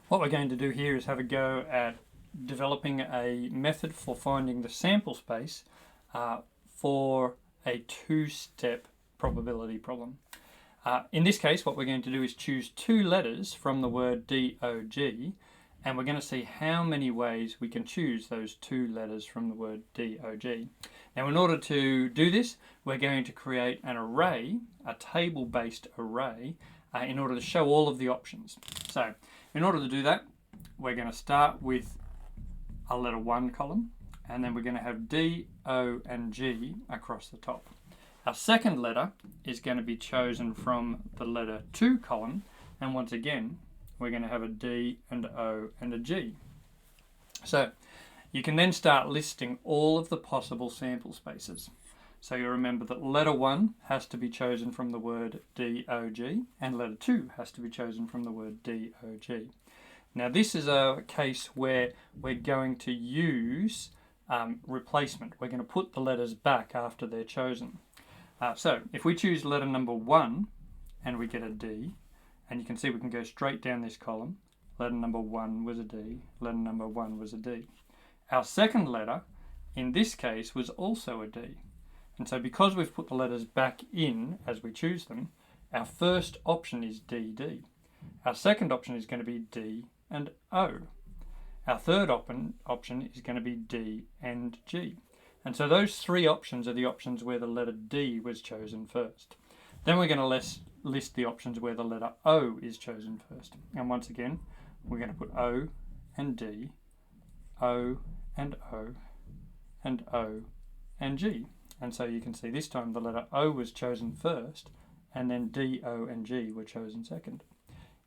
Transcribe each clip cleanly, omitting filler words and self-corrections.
What we're going to do here is have a go at developing a method for finding the sample space for a two-step probability problem. In this case, what we're going to do is choose two letters from the word DOG, and we're going to see how many ways we can choose those two letters from the word DOG. Now, in order to do this, we're going to create an array, a table-based array, in order to show all of the options. So, in order to do that, we're going to start with a letter 1 column, and then we're going to have D, O, and G across the top. Our second letter is going to be chosen from the letter 2 column, and once again, we're going to have a D and O and a G. So you can then start listing all of the possible sample spaces. So you remember that letter 1 has to be chosen from the word DOG, and letter 2 has to be chosen from the word DOG. Now this is a case where we're going to use replacement. We're going to put the letters back after they're chosen. So if we choose letter number 1 and we get a D, and you can see we can go straight down this column. Letter number 1 was a D, letter number 1 was a D. Our second letter in this case was also a D. And so because we've put the letters back in as we choose them, our first option is DD. Our second option is going to be D and O. Our third option is going to be D and G. And so those three options are the options where the letter D was chosen first. Then we're going to list the options where the letter O is chosen first. And once again, we're going to put O and D, O and O, and O and G. And so you can see this time the letter O was chosen first, and then D, O, and G were chosen second.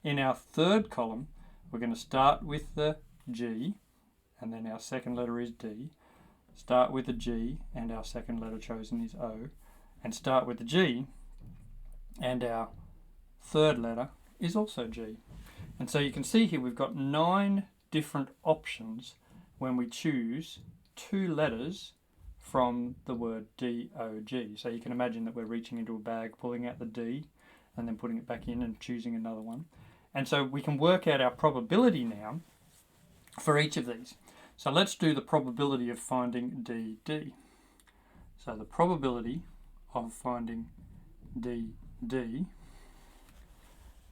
In our third column, we're going to start with the G, and then our second letter is D. Start with the G, and our second letter chosen is O. And start with the G, and our third letter is also G. And so you can see here we've got 9 different options when we choose two letters from the word DOG. So you can imagine that we're reaching into a bag, pulling out the D, and then putting it back in and choosing another one. And so we can work out our probability now for each of these. So let's do the probability of finding DD. So the probability of finding DD,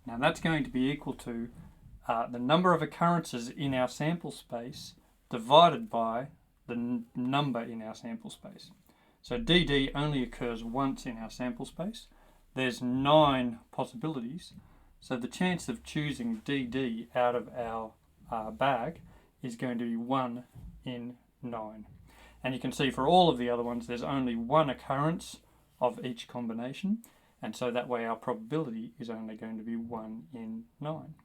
now that's going to be equal to the number of occurrences in our sample space divided by the number in our sample space. So DD only occurs once in our sample space. There's 9 possibilities. So the chance of choosing DD out of our bag is going to be 1 in 9. And you can see for all of the other ones, there's only one occurrence of each combination. And so that way our probability is only going to be 1 in 9.